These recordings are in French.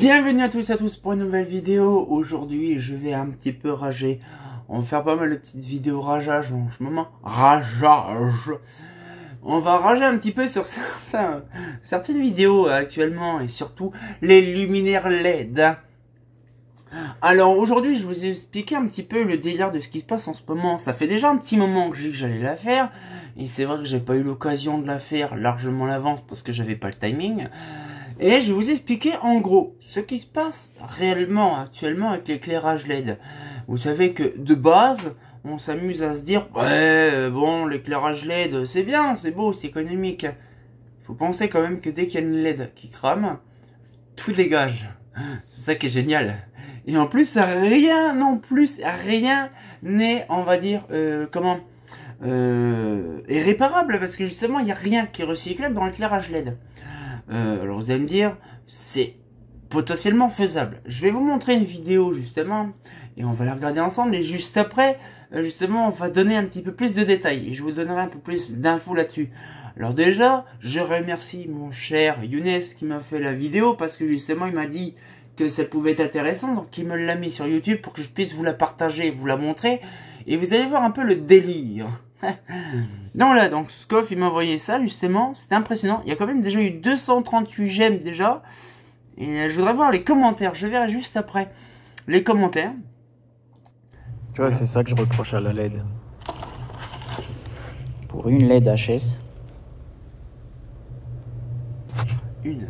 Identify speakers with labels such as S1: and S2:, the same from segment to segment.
S1: Bienvenue à tous et à tous pour une nouvelle vidéo. Aujourd'hui, je vais un petit peu rager. On va faire pas mal de petites vidéos rageage en ce moment. Rageage. On va rager un petit peu sur certaines vidéos actuellement et surtout les luminaires LED. Alors aujourd'hui, je vous ai expliqué un petit peu le délire de ce qui se passe en ce moment. Ça fait déjà un petit moment que j'ai dit que j'allais la faire. Et c'est vrai que j'ai pas eu l'occasion de la faire largement à l'avance parce que j'avais pas le timing. Et je vais vous expliquer en gros ce qui se passe réellement actuellement avec l'éclairage LED. Vous savez que de base, on s'amuse à se dire ouais bon l'éclairage LED c'est bien, c'est beau, c'est économique. Il faut penser quand même que dès qu'il y a une LED qui crame, tout dégage. C'est ça qui est génial. Et en plus rien non plus, rien n'est on va dire irréparable parce que justement il n'y a rien qui est recyclable dans l'éclairage LED. Alors vous allez me dire, c'est potentiellement faisable. Je vais vous montrer une vidéo justement, et on va la regarder ensemble, et juste après, justement, on va donner un petit peu plus de détails, et je vous donnerai un peu plus d'infos là-dessus. Alors déjà, je remercie mon cher Younes qui m'a fait la vidéo, parce que justement, il m'a dit que ça pouvait être intéressant, donc il me l'a mis sur YouTube pour que je puisse vous la partager, vous la montrer, et vous allez voir un peu le délire. Donc là, donc Scoff il m'a envoyé ça justement, c'était impressionnant. Il y a quand même déjà eu 238 j'aime déjà. Et je voudrais voir les commentaires, je verrai juste après les commentaires.
S2: Tu vois, c'est ça que je reproche à la LED. Pour une LED HS.
S1: Une.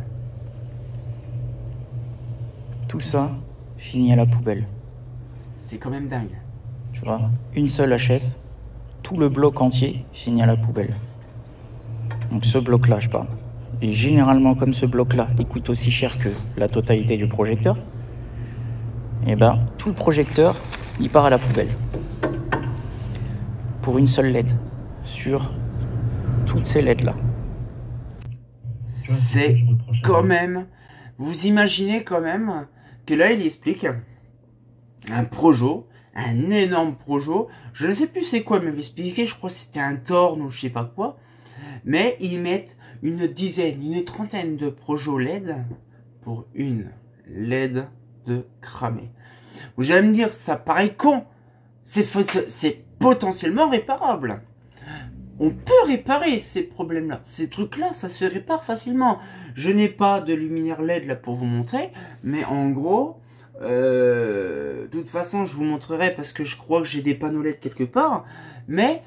S2: Tout ça finit à la poubelle.
S1: C'est quand même dingue.
S2: Tu vois, une seule HS. Tout le bloc entier finit à la poubelle. Donc ce bloc-là, je parle. Et généralement, comme ce bloc-là, il coûte aussi cher que la totalité du projecteur, et ben tout le projecteur, il part à la poubelle. Pour une seule LED. Sur toutes ces LED-là.
S1: C'est quand même... Vous imaginez quand même que là, il explique un projo. Un énorme projo, je ne sais plus c'est quoi, il m'avait expliqué, je crois que c'était un torn ou je sais pas quoi, mais ils mettent une dizaine, une trentaine de projos LED pour une LED de cramé. Vous allez me dire, ça paraît con, c'est potentiellement réparable. On peut réparer ces problèmes-là, ces trucs-là, ça se répare facilement. Je n'ai pas de luminaire LED là pour vous montrer, mais en gros... de toute façon je vous montrerai parce que je crois que j'ai des panneaux LED quelque part, mais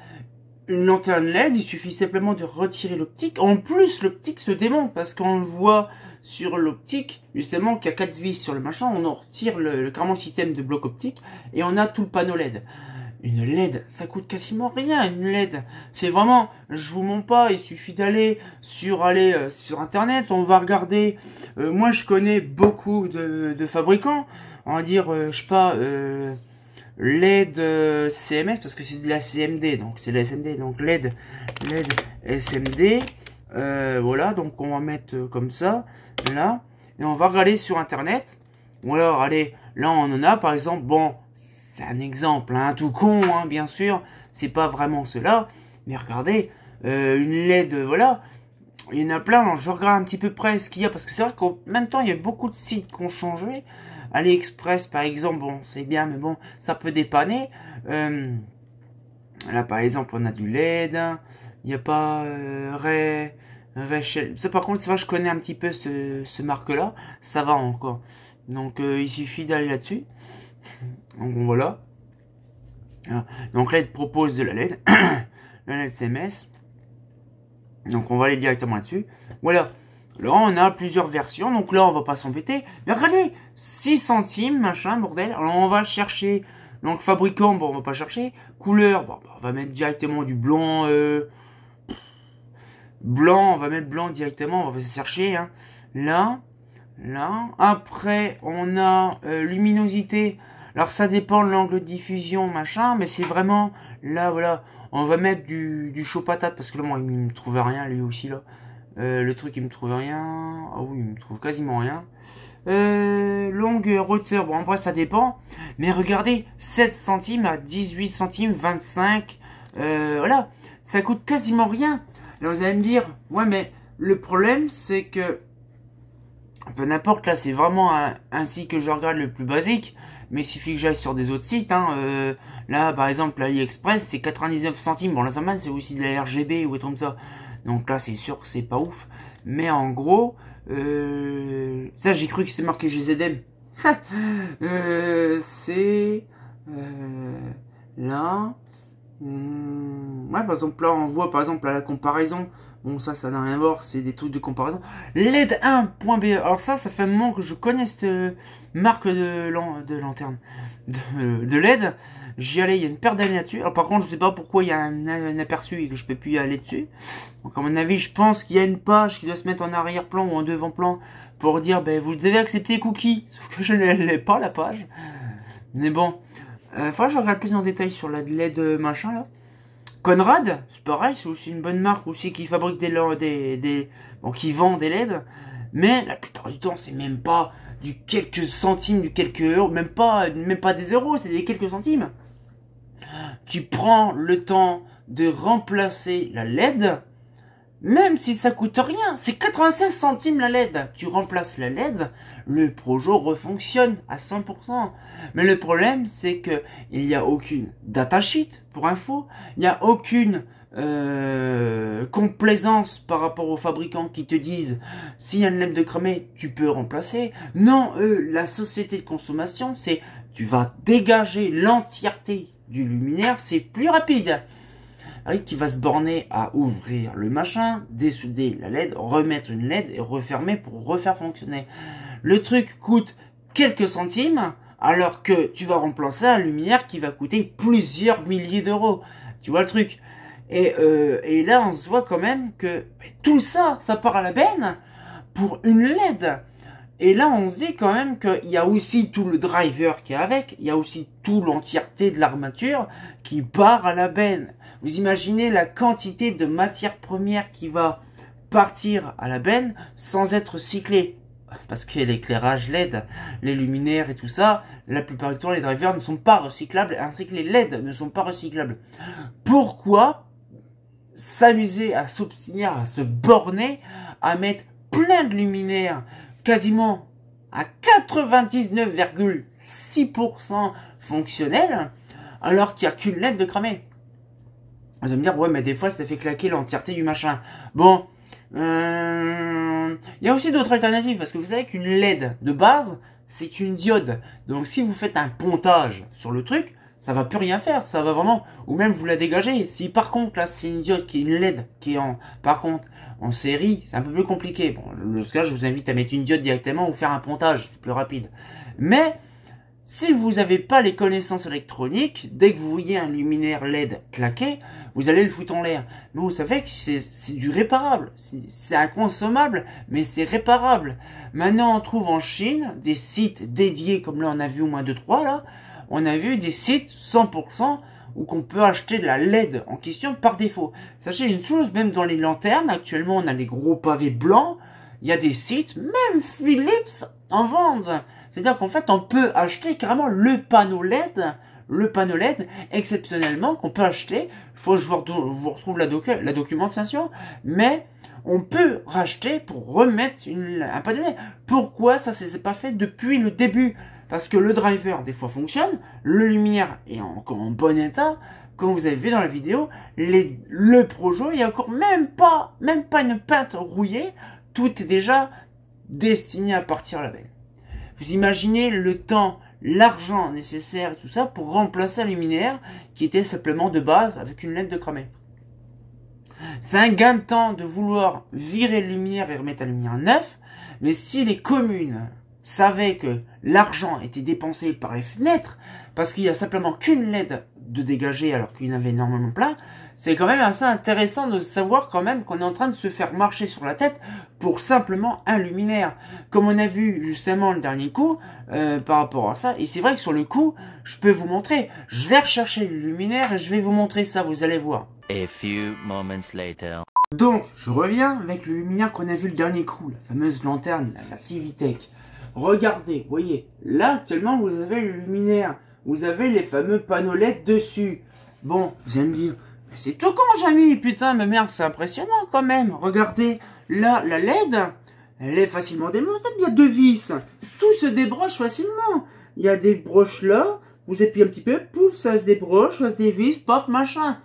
S1: une lanterne LED il suffit simplement de retirer l'optique. En plus l'optique se démonte parce qu'on le voit sur l'optique justement qu'il y a 4 vis sur le machin, on en retire carrément le système de bloc optique et on a tout le panneau LED. Une LED, ça coûte quasiment rien, une LED. C'est vraiment, je vous mens pas, il suffit d'aller sur internet, on va regarder. Moi, je connais beaucoup de fabricants, on va dire, je sais pas, LED CMS, parce que c'est de la CMD, donc c'est de la SMD, donc LED SMD. Voilà, donc on va mettre comme ça, là, et on va regarder sur internet. Ou alors, allez, là on en a, par exemple, bon... C'est un exemple, hein, tout con, hein, bien sûr. C'est pas vraiment cela. Mais regardez, une LED, voilà. Il y en a plein. Je regarde un petit peu près ce qu'il y a. Parce que c'est vrai qu'en même temps, il y a beaucoup de sites qui ont changé. AliExpress, par exemple, bon, c'est bien, mais bon, ça peut dépanner. Là, par exemple, on a du LED. Il n'y a pas ça, par contre, c'est vrai, je connais un petit peu ce marque-là. Ça va encore. Donc, il suffit d'aller là-dessus. Donc voilà. Donc là il te propose de la LED. La LED CMS. Donc on va aller directement là-dessus. Voilà. Là on a plusieurs versions. Donc là on va pas s'embêter. Mais regardez, 6 centimes, machin, bordel. Alors on va chercher. Donc fabricant, bon on va pas chercher. Couleur, bon, on va mettre directement du blanc. Blanc, on va mettre blanc directement. On va pas se chercher. Hein. Là. Après on a luminosité. Alors ça dépend de l'angle de diffusion, machin, mais c'est vraiment, là, voilà, on va mettre du chaud patate, parce que là, moi, il me trouve rien, lui aussi, là. Le truc, il me trouve rien. Ah oui, il me trouve quasiment rien. Longueur, hauteur, bon, en vrai, ça dépend. Mais regardez, 7 centimes à 18 centimes, 25, voilà, ça coûte quasiment rien. Là, vous allez me dire, ouais, mais le problème, c'est que peu n'importe, là c'est vraiment ainsi que je regarde le plus basique, mais il suffit que j'aille sur des autres sites, hein. Là par exemple l'AliExpress c'est 99 centimes, bon la semaine c'est aussi de la RGB ou des trucs comme ça, donc là c'est sûr que c'est pas ouf, mais en gros, ça j'ai cru que c'était marqué GZM, c'est là, ouais par exemple là on voit par exemple à la comparaison. Bon, ça n'a rien à voir, c'est des trucs de comparaison. LED1.be. Alors ça fait un moment que je connais cette marque de lanterne. De LED. J'y allais, il y a une paire d'années là-dessus. Alors par contre, je sais pas pourquoi il y a un aperçu et que je peux plus y aller dessus. Donc à mon avis, je pense qu'il y a une page qui doit se mettre en arrière-plan ou en devant-plan pour dire, ben vous devez accepter cookies. Sauf que je ne l'ai pas, la page. Mais bon. Faudra que je regarde plus en détail sur la LED machin là. Conrad, c'est pareil, c'est aussi une bonne marque aussi qui fabrique bon, qui vend des LED, mais la plupart du temps c'est même pas du quelques centimes, du quelques euros, même pas des euros, c'est des quelques centimes. Tu prends le temps de remplacer la LED, même si ça coûte rien, c'est 96 centimes la LED. Tu remplaces la LED, le Projo refonctionne à 100%. Mais le problème, c'est que il n'y a aucune datasheet pour info, il n'y a aucune complaisance par rapport aux fabricants qui te disent s'il y a une LED de cramé, tu peux remplacer. Non, la société de consommation, c'est tu vas dégager l'entièreté du luminaire, c'est plus rapide. Qui va se borner à ouvrir le machin, dessouder la LED, remettre une LED et refermer pour refaire fonctionner. Le truc coûte quelques centimes, alors que tu vas remplacer un luminaire qui va coûter plusieurs milliers d'euros. Tu vois le truc? Et là, on se voit quand même que tout ça, ça part à la benne pour une LED. Et là, on se dit quand même qu'il y a aussi tout le driver qui est avec, il y a aussi tout l'entièreté de l'armature qui part à la benne. Vous imaginez la quantité de matière première qui va partir à la benne sans être cyclée. Parce que l'éclairage LED, les luminaires et tout ça, la plupart du temps les drivers ne sont pas recyclables, ainsi que les LED ne sont pas recyclables. Pourquoi s'amuser à s'obstiner, à se borner, à mettre plein de luminaires, quasiment à 99,6% fonctionnels, alors qu'il n'y a qu'une LED de cramé? Vous allez me dire, ouais, mais des fois, ça fait claquer l'entièreté du machin. Bon, il y a aussi d'autres alternatives, parce que vous savez qu'une LED de base, c'est une diode. Donc, si vous faites un pontage sur le truc, ça va plus rien faire. Ça va vraiment, ou même vous la dégagez. Si par contre, là, c'est une diode qui est une LED, qui est par contre, en série, c'est un peu plus compliqué. Bon, dans ce cas, je vous invite à mettre une diode directement ou faire un pontage, c'est plus rapide. Mais, si vous n'avez pas les connaissances électroniques, dès que vous voyez un luminaire LED claquer, vous allez le foutre en l'air. Mais vous savez que c'est du réparable. C'est inconsommable, mais c'est réparable. Maintenant, on trouve en Chine des sites dédiés, comme là on a vu au moins 2-3 là. On a vu des sites 100% où qu'on peut acheter de la LED en question par défaut. Sachez une chose, même dans les lanternes, actuellement on a les gros pavés blancs, il y a des sites, même Philips en vendent. C'est-à-dire qu'en fait, on peut acheter carrément le panneau LED, exceptionnellement, qu'on peut acheter. Il faut que je vous retrouve la documentation, mais on peut racheter pour remettre un panneau LED. Pourquoi ça s'est pas fait depuis le début? Parce que le driver, des fois, fonctionne, le luminaire est encore en bon état. Comme vous avez vu dans la vidéo, le Projo, il n'y a encore même pas une pinte rouillée. Tout est déjà destiné à partir à la benne. Vous imaginez le temps, l'argent nécessaire et tout ça pour remplacer un luminaire qui était simplement de base avec une LED de cramé. C'est un gain de temps de vouloir virer le luminaire et remettre un luminaire neuf, mais si les communes savaient que l'argent était dépensé par les fenêtres, parce qu'il n'y a simplement qu'une LED de dégager alors qu'il y en avait énormément plein, c'est quand même assez intéressant de savoir quand même qu'on est en train de se faire marcher sur la tête pour simplement un luminaire. Comme on a vu justement le dernier coup par rapport à ça. Et c'est vrai que sur le coup, je peux vous montrer. Je vais rechercher le luminaire et je vais vous montrer ça, vous allez voir.
S3: A few moments later.
S1: Donc, je reviens avec le luminaire qu'on a vu le dernier coup, la fameuse lanterne, la Civitech. Regardez, vous voyez, là actuellement vous avez le luminaire, vous avez les fameux panneaux LED dessus. Bon, vous allez me dire, c'est tout con, Jamy, putain, mais merde, c'est impressionnant quand même. Regardez, là, la LED, elle est facilement démontable. Il y a 2 vis. Tout se débroche facilement. Il y a des broches là. Vous appuyez un petit peu, pouf, ça se débroche, ça se dévisse, paf, machin.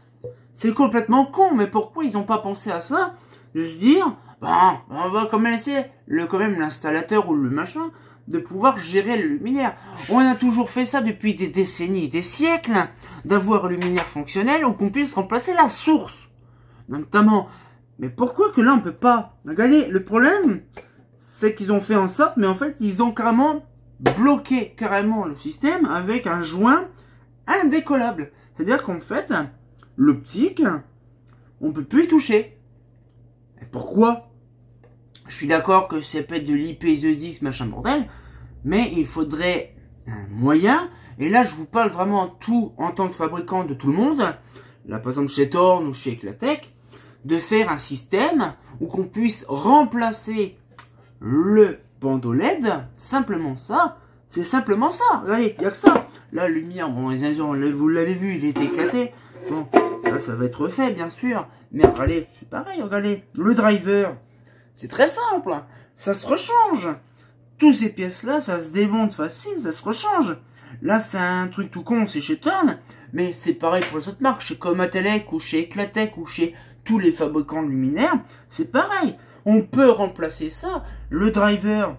S1: C'est complètement con, mais pourquoi ils n'ont pas pensé à ça? De se dire, bah, on va quand même laisser quand même l'installateur ou le machin de pouvoir gérer le luminaire. On a toujours fait ça depuis des décennies, des siècles, d'avoir un luminaire fonctionnel ou qu'on puisse remplacer la source, notamment. Mais pourquoi que là on peut pas? Regardez, le problème, c'est qu'ils ont fait en sorte, mais en fait, ils ont carrément bloqué le système avec un joint indécollable. C'est-à-dire qu'en fait, l'optique, on peut plus y toucher. Et pourquoi? Je suis d'accord que ça peut être de l'IPv10, machin bordel, mais il faudrait un moyen, et là je vous parle vraiment tout en tant que fabricant de tout le monde, là par exemple chez Thorn ou chez Eclatec, de faire un système où qu'on puisse remplacer le bandeau LED, simplement ça, c'est simplement ça, regardez, il n'y a que ça. Là, la lumière, bon, vous l'avez vu, il est éclaté, bon, ça va être fait, bien sûr, mais regardez, c'est pareil, regardez, le driver, c'est très simple, ça se rechange, toutes ces pièces-là, ça se démonte facile, ça se rechange. Là, c'est un truc tout con, c'est chez Thorn, mais c'est pareil pour les autres marques, chez Comatelec, ou chez Eclatec, ou chez tous les fabricants de luminaires, c'est pareil. On peut remplacer ça. Le driver,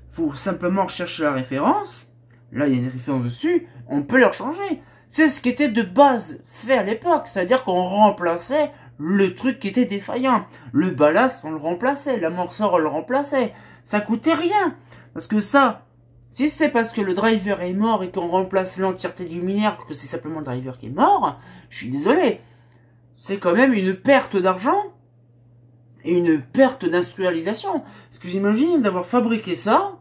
S1: faut simplement rechercher la référence. Là, il y a une référence dessus. On peut le changer. C'est ce qui était de base fait à l'époque. C'est-à-dire qu'on remplaçait le truc qui était défaillant. Le ballast, on le remplaçait. L'amorceur, on le remplaçait. Ça coûtait rien. Parce que ça, si c'est parce que le driver est mort et qu'on remplace l'entièreté du luminaire, parce que c'est simplement le driver qui est mort, je suis désolé. C'est quand même une perte d'argent et une perte d'industrialisation. Parce que j'imagine d'avoir fabriqué ça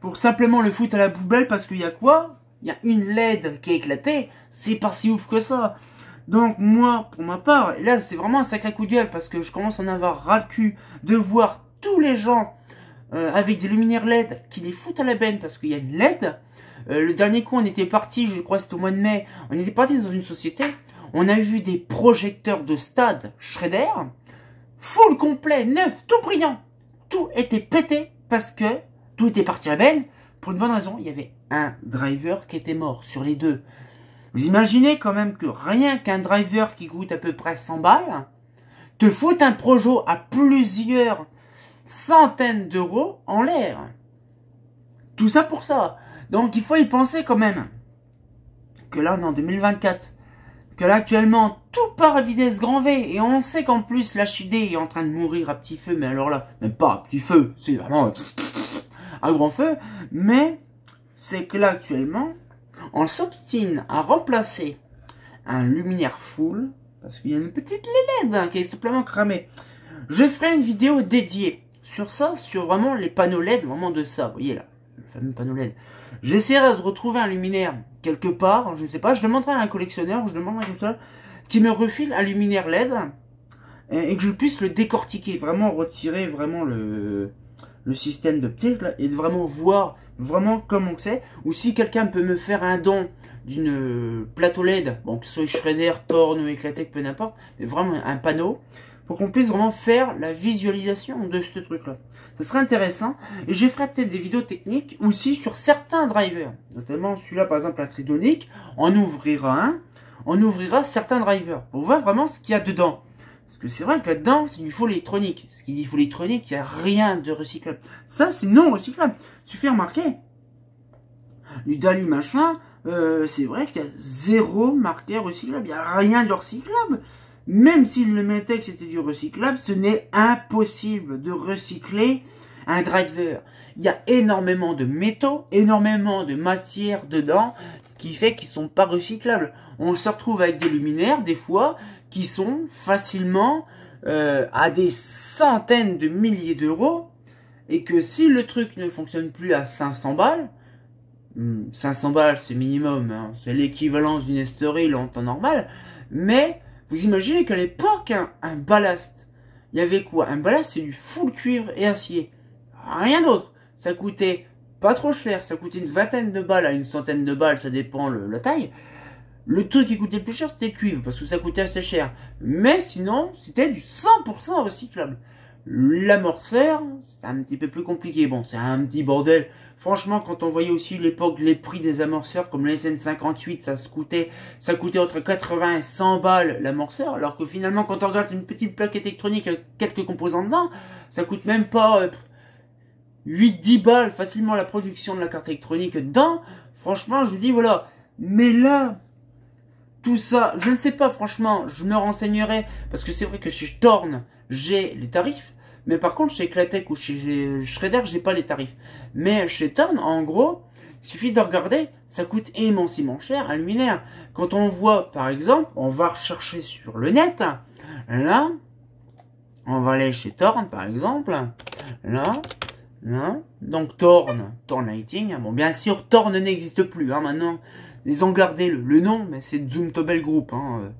S1: pour simplement le foutre à la poubelle parce qu'il y a quoi? Il y a une LED qui est éclatée. C'est pas si ouf que ça. Donc moi, pour ma part, et là c'est vraiment un sacré coup de gueule parce que je commence à en avoir ras le cul de voir tous les gens avec des luminaires LED qui les foutent à la benne parce qu'il y a une LED. Le dernier coup, on était parti, je crois c'était au mois de mai, on était parti dans une société. On a vu des projecteurs de stade Schrader, full complet, neuf, tout brillant. Tout était pété parce que tout était parti à la benne. Pour une bonne raison, il y avait un driver qui était mort sur les deux. Vous imaginez quand même que rien qu'un driver qui coûte à peu près 100 balles, te fout un projo à plusieurs centaines d'euros en l'air. Tout ça pour ça. Donc il faut y penser quand même. Que là on est en 2024. Que là actuellement tout part à vitesse grand V et on sait qu'en plus l'HID est en train de mourir à petit feu, mais alors là, même pas à petit feu, c'est vraiment à grand feu, mais c'est que là actuellement on s'obstine à remplacer un luminaire full parce qu'il y a une petite LED qui est simplement cramée. Je ferai une vidéo dédiée sur ça, sur vraiment les panneaux LED, vraiment de ça, vous voyez là, le fameux panneau LED. J'essaierai de retrouver un luminaire quelque part, je ne sais pas, je demanderai à un collectionneur, je demanderai comme ça, qui me refile un luminaire LED et que je puisse le décortiquer, vraiment retirer vraiment le système d'optique là et vraiment voir vraiment comment c'est, ou si quelqu'un peut me faire un don d'une plateau LED, bon que ce soit Schrader, Thorn ou Eclatec, peu n'importe, mais vraiment un panneau, pour qu'on puisse vraiment faire la visualisation de ce truc là. Ce serait intéressant, et je ferai peut-être des vidéos techniques aussi sur certains drivers, notamment celui-là par exemple un tridonique, on ouvrira certains drivers, pour voir vraiment ce qu'il y a dedans. Parce que c'est vrai que là-dedans, c'est du faux électronique. Ce qui dit faux électronique, il n'y a rien de recyclable. Ça, c'est non recyclable. Il suffit de remarquer. Du Dali machin, c'est vrai qu'il y a zéro marqueur recyclable. Il n'y a rien de recyclable. Même s'il le mettait que c'était du recyclable, ce n'est impossible de recycler un driver. Il y a énormément de métaux, énormément de matière dedans, qui fait qu'ils ne sont pas recyclables. On se retrouve avec des luminaires, des fois, qui sont facilement à des centaines de milliers d'euros, et que si le truc ne fonctionne plus à 500 balles, 500 balles c'est minimum, hein, c'est l'équivalence d'une Estoril en temps normal, mais vous imaginez qu'à l'époque, un ballast, il y avait quoi? Un ballast, c'est du full cuivre et acier, rien d'autre. Ça coûtait pas trop cher, ça coûtait une vingtaine de balles à une centaine de balles, ça dépend la taille. Le truc qui coûtait le plus cher, c'était le cuivre, parce que ça coûtait assez cher. Mais sinon, c'était du 100% recyclable. L'amorceur, c'est un petit peu plus compliqué. Bon, c'est un petit bordel. Franchement, quand on voyait aussi l'époque les prix des amorceurs, comme le SN58, ça coûtait entre 80 et 100 balles l'amorceur, alors que finalement, quand on regarde une petite plaque électronique avec quelques composants dedans, ça coûte même pas 8-10 balles facilement la production de la carte électronique dedans. Franchement, je vous dis, voilà. Mais là, tout ça, je ne sais pas, franchement, je me renseignerai, parce que c'est vrai que chez Thorn, j'ai les tarifs, mais par contre, chez Eclatech ou chez Shredder, j'ai pas les tarifs. Mais chez Thorn, en gros, il suffit de regarder, ça coûte immensément cher un luminaire. Quand on voit, par exemple, on va rechercher sur le net, là, on va aller chez Thorn, par exemple, là, donc Thorn Lighting, bon, bien sûr, Thorn n'existe plus, hein, maintenant, ils ont gardé le nom, mais c'est Zumtobel Group, hein,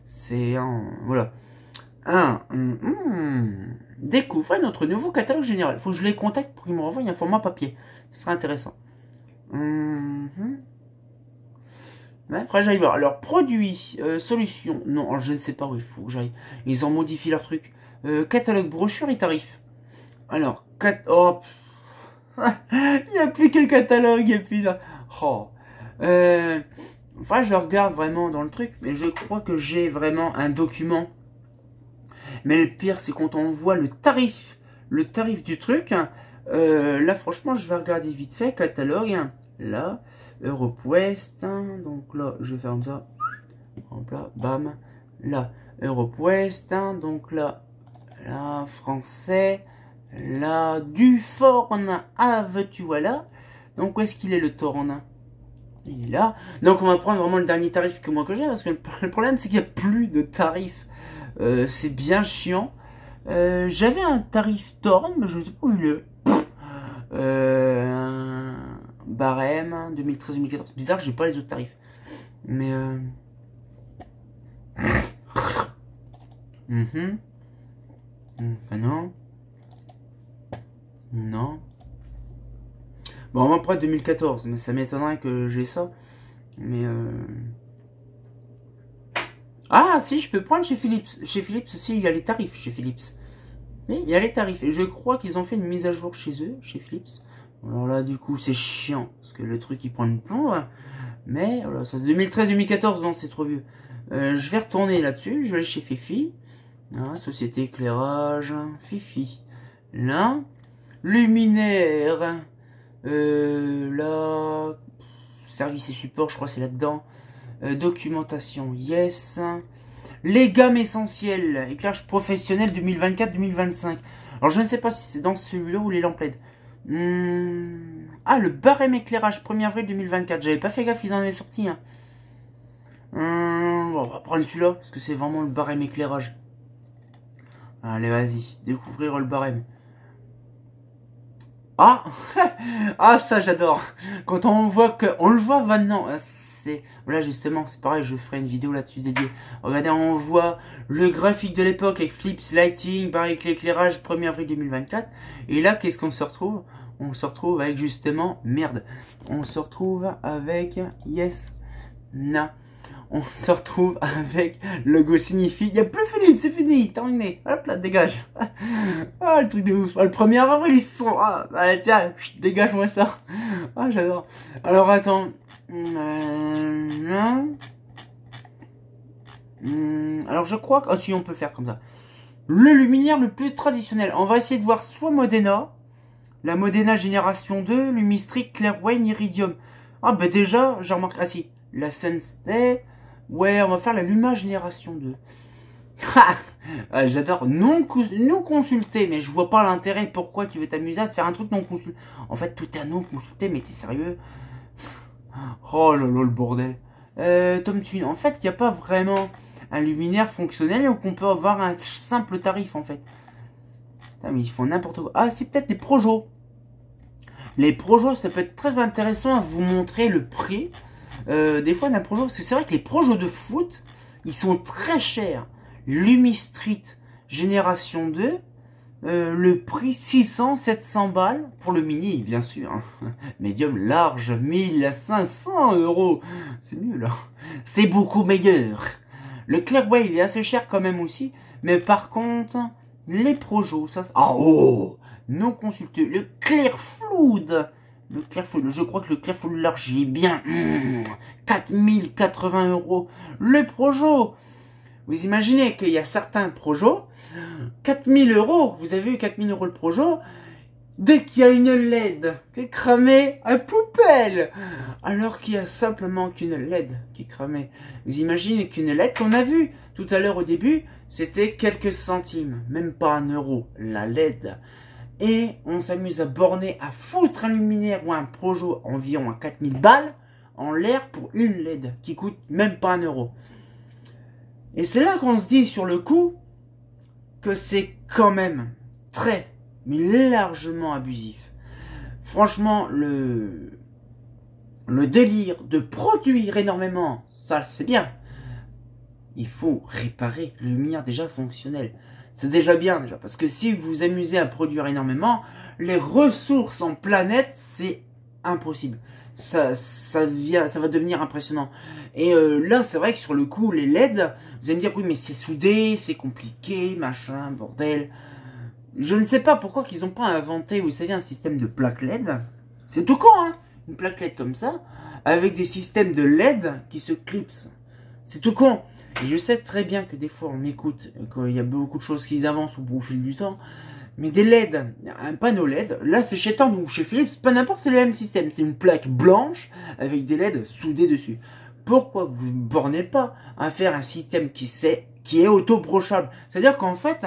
S1: c'est, voilà. Découvrez notre nouveau catalogue général. Faut que je les contacte pour qu'ils me renvoient un format papier. Ce sera intéressant. Ouais, faudrait que j'aille voir. Alors, produits, solutions. Non, je ne sais pas où il faut que j'aille. Ils ont modifié leur truc. Catalogue, brochure et tarifs. Alors, oh. Il n'y a plus que le catalogue, il n'y a plus là. Oh. Enfin, je regarde vraiment dans le truc, mais je crois que j'ai vraiment un document. Mais le pire, c'est quand on voit le tarif du truc. Là, franchement, je vais regarder vite fait. Catalogue, là, Europe West. Donc là, je ferme ça. Hop là, bam. Là, Europe West. Donc là, français. Là, du Thorn. Ah, veux-tu, voilà. Donc, où est-ce qu'il est le Thorn? Il est là. Donc, on va prendre vraiment le dernier tarif que moi que j'ai. Parce que le problème, c'est qu'il n'y a plus de tarif. C'est bien chiant. J'avais un tarif Thorn, mais je ne sais pas où il est. Barème 2013-2014. Bizarre, j'ai pas les autres tarifs. Mais non. Non. Bon, on va prendre 2014, mais ça m'étonnerait que j'ai ça. Mais ah, si, je peux prendre chez Philips. Chez Philips aussi, il y a les tarifs chez Philips. Mais il y a les tarifs. Et je crois qu'ils ont fait une mise à jour chez eux, chez Philips. Alors là, du coup, c'est chiant. Parce que le truc, il prend une plombe. Mais voilà, ça c'est 2013-2014, non, c'est trop vieux. Je vais retourner là-dessus. Je vais aller chez Fifi. Ah, société éclairage. Fifi. Là. Luminaire. Là. Service et support, je crois que c'est là-dedans. Documentation, yes. Les gammes essentielles, éclairage professionnel 2024-2025. Alors je ne sais pas si c'est dans celui-là ou les lampes LED. Ah, le barème éclairage 1er avril 2024. J'avais pas fait gaffe, ils en avaient sorti. Hein. Bon, on va prendre celui-là, parce que c'est vraiment le barème éclairage. Allez, vas-y, découvrir le barème. Ah ah, ça j'adore. Quand on voit que... On le voit maintenant. Voilà, justement, c'est pareil, je ferai une vidéo là-dessus dédiée. Regardez, on voit le graphique de l'époque avec Philips Lighting, pareil avec l'éclairage 1er avril 2024. Et là, qu'est-ce qu'on se retrouve? On se retrouve avec justement, merde, on se retrouve avec, yes, na. On se retrouve avec logo signifie. Il n'y a plus Philips, c'est fini, terminé. Hop là, dégage. Ah, le truc de ouf. Ah, le 1er avril, ils se sont. Ah, allez, tiens, dégage-moi ça. Ah, j'adore. Alors, attends. Alors, je crois que. Ah, si, on peut faire comme ça. Le luminaire le plus traditionnel. On va essayer de voir soit Modena. La Modena Génération 2, Lumistrix, Clairway, Iridium. Ah, bah déjà, j'ai remarqué. Ah, si. La Sunstay. Ouais, on va faire la Luma Génération 2. Ah, j'adore. Non consulté, mais je vois pas l'intérêt. Pourquoi tu veux t'amuser à faire un truc non consulté? En fait, tout est non consulté, mais t'es sérieux? Oh là là, le bordel. Tom Twin. En fait, il n'y a pas vraiment un luminaire fonctionnel ou qu'on peut avoir un simple tarif, en fait. Putain, mais ils font n'importe quoi. Ah, c'est peut-être les Projos. Les Projos, ça peut être très intéressant à vous montrer le prix. Des fois d'un projo, parce que c'est vrai que les projos de foot, ils sont très chers. Lumistrix Génération 2, le prix 600-700 balles pour le mini, bien sûr. Hein. Médium large, 1500 €. C'est nul. Hein. C'est beaucoup meilleur. Le Clairway, il est assez cher quand même aussi. Mais par contre, les Projo, ça... Ah oh, non consulté. Le Clearfluid. Le Clearfluid, je crois que le Clearfluid large, il est bien. 4080 €. Le Projo. Vous imaginez qu'il y a certains Projo, 4000 €. Vous avez vu 4000 € le Projo. Dès qu'il y a une LED qui est cramée à poubelle, alors qu'il y a simplement qu'une LED qui est cramée. Vous imaginez qu'une LED qu'on a vue tout à l'heure au début, c'était quelques centimes, même pas 1 € la LED. Et on s'amuse à borner, à foutre un luminaire ou un Projo environ à 4000 balles en l'air pour une LED qui coûte même pas 1 €. Et c'est là qu'on se dit sur le coup que c'est quand même très, mais largement abusif. Franchement, le délire de produire énormément, ça c'est bien. Il faut réparer le luminaire déjà fonctionnel. C'est déjà bien, déjà. Parce que si vous vous amusez à produire énormément, les ressources en planète, c'est impossible. Ça va devenir impressionnant. Et là, c'est vrai que sur le coup, les LED, vous allez me dire, oui, mais c'est soudé, c'est compliqué, machin, bordel. Je ne sais pas pourquoi qu'ils n'ont pas inventé, vous savez, un système de plaque LED. C'est tout con, hein. Une plaque LED comme ça, avec des systèmes de LED qui se clipsent. C'est tout con. Et je sais très bien que des fois on m'écoute, qu'il y a beaucoup de choses qui avancent au fil du temps. Mais des LED, un panneau LED, là c'est chez Tand ou chez Philips, pas n'importe, c'est le même système. C'est une plaque blanche avec des LED soudés dessus. Pourquoi vous ne bornez pas à faire un système qui est auto-brochable? C'est-à-dire qu'en fait,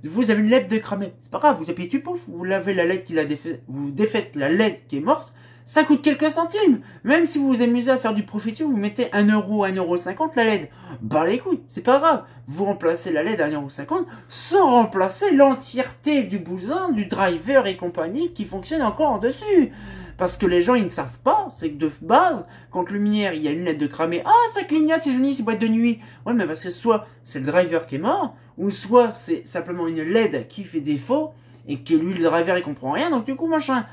S1: vous avez une LED décramée. C'est pas grave, vous appuyez dessus, pouf, vous lavez la LED qui l'a défaite, vous défaites la LED qui est morte, ça coûte quelques centimes. Même si vous vous amusez à faire du profit, vous mettez 1 €, 1,50 € la LED. Bah les couilles, c'est pas grave. Vous remplacez la LED à 1,50 € sans remplacer l'entièreté du bousin, du driver et compagnie qui fonctionne encore en dessus. Parce que les gens, ils ne savent pas, c'est que de base, quand le luminaire, il y a une LED de cramée, ah, ça clignote, c'est joli, c'est boîte de nuit. Ouais, mais parce que soit c'est le driver qui est mort, ou soit c'est simplement une LED qui fait défaut, et que lui, le driver, il comprend rien, donc du coup, machin.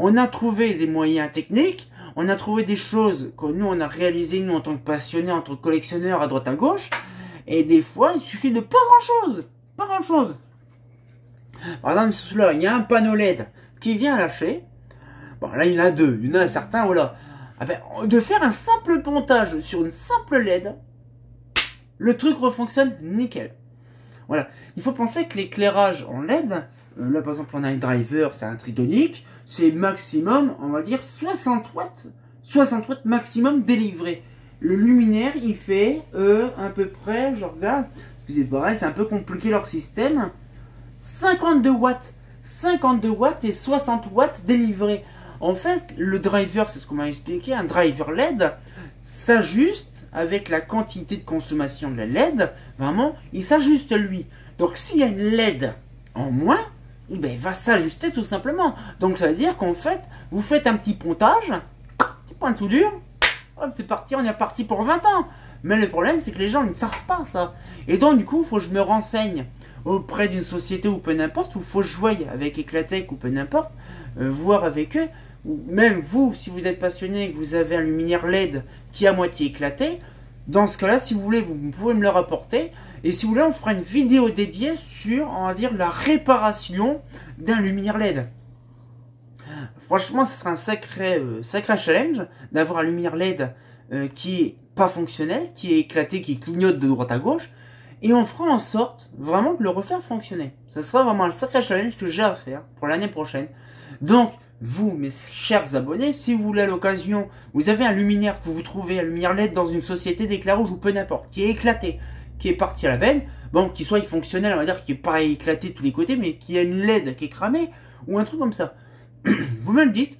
S1: On a trouvé des moyens techniques, on a trouvé des choses que nous, on a réalisées, nous, en tant que passionnés, en tant que collectionneurs, à droite, à gauche, et des fois, il suffit de pas grand-chose, pas grand-chose. Par exemple, celui-là, il y a un panneau LED qui vient lâcher. Bon, là, il y en a deux. Il y en a certains, voilà. Ah ben, de faire un simple pontage sur une simple LED, le truc refonctionne nickel. Voilà. Il faut penser que l'éclairage en LED, là, par exemple, on a un driver, c'est un tridonique, c'est maximum, on va dire, 60 watts. 60 watts maximum délivré. Le luminaire, il fait à peu près, je regarde, excusez-moi, c'est un peu compliqué leur système, 52 watts. 52 watts et 60 watts délivrés. En fait, le driver, c'est ce qu'on m'a expliqué, un driver LED s'ajuste avec la quantité de consommation de la LED. Vraiment, il s'ajuste lui. Donc, s'il y a une LED en moins, eh ben, il va s'ajuster tout simplement. Donc, ça veut dire qu'en fait, vous faites un petit pontage, petit point de soudure, hop, c'est parti, on est parti pour 20 ans. Mais le problème, c'est que les gens ils ne savent pas ça. Et donc, du coup, il faut que je me renseigne auprès d'une société ou peu n'importe, ou il faut que je voie avec Eclatec ou peu n'importe, voir avec eux. Ou même vous, si vous êtes passionné et que vous avez un luminaire LED qui est à moitié éclaté, dans ce cas-là, si vous voulez, vous pouvez me le rapporter. Et si vous voulez, on fera une vidéo dédiée sur, on va dire, la réparation d'un luminaire LED. Franchement, ce sera un sacré challenge d'avoir un luminaire LED qui est pas fonctionnel, qui est éclaté, qui clignote de droite à gauche. Et on fera en sorte vraiment de le refaire fonctionner. Ce sera vraiment un sacré challenge que j'ai à faire pour l'année prochaine. Donc, vous, mes chers abonnés, si vous voulez à l'occasion, vous avez un luminaire que vous trouvez, un luminaire LED dans une société d'éclairage ou peu n'importe, qui est éclaté, qui est parti à la benne, bon, qui soit fonctionnel, on va dire, qui est pas éclaté de tous les côtés, mais qui a une LED qui est cramée, ou un truc comme ça. Vous me le dites,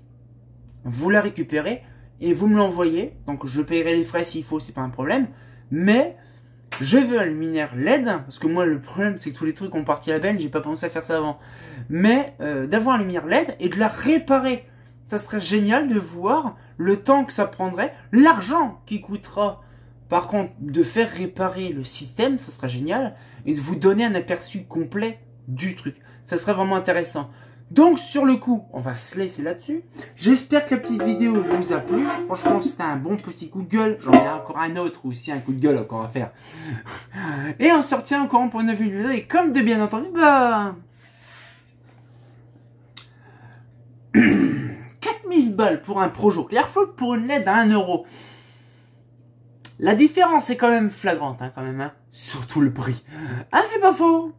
S1: vous la récupérez, et vous me l'envoyez, donc je paierai les frais s'il faut, c'est pas un problème, mais je veux un luminaire LED, parce que moi le problème c'est que tous les trucs ont parti à la benne, j'ai pas pensé à faire ça avant. Mais d'avoir un luminaire LED et de la réparer. Ça serait génial de voir le temps que ça prendrait, l'argent qui coûtera. Par contre, de faire réparer le système, ça serait génial. Et de vous donner un aperçu complet du truc. Ça serait vraiment intéressant. Donc sur le coup, on va se laisser là-dessus. J'espère que la petite vidéo vous a plu. Franchement, c'était un bon petit coup de gueule. J'en ai encore un autre aussi, un coup de gueule encore à faire. Et on se retient encore pour une nouvelle vidéo. Et comme de bien entendu, bah... 4000 balles pour un Projo Clearfoot pour une LED à 1 euro. La différence est quand même flagrante, hein, quand même, hein. Surtout le prix. Ah, c'est pas faux.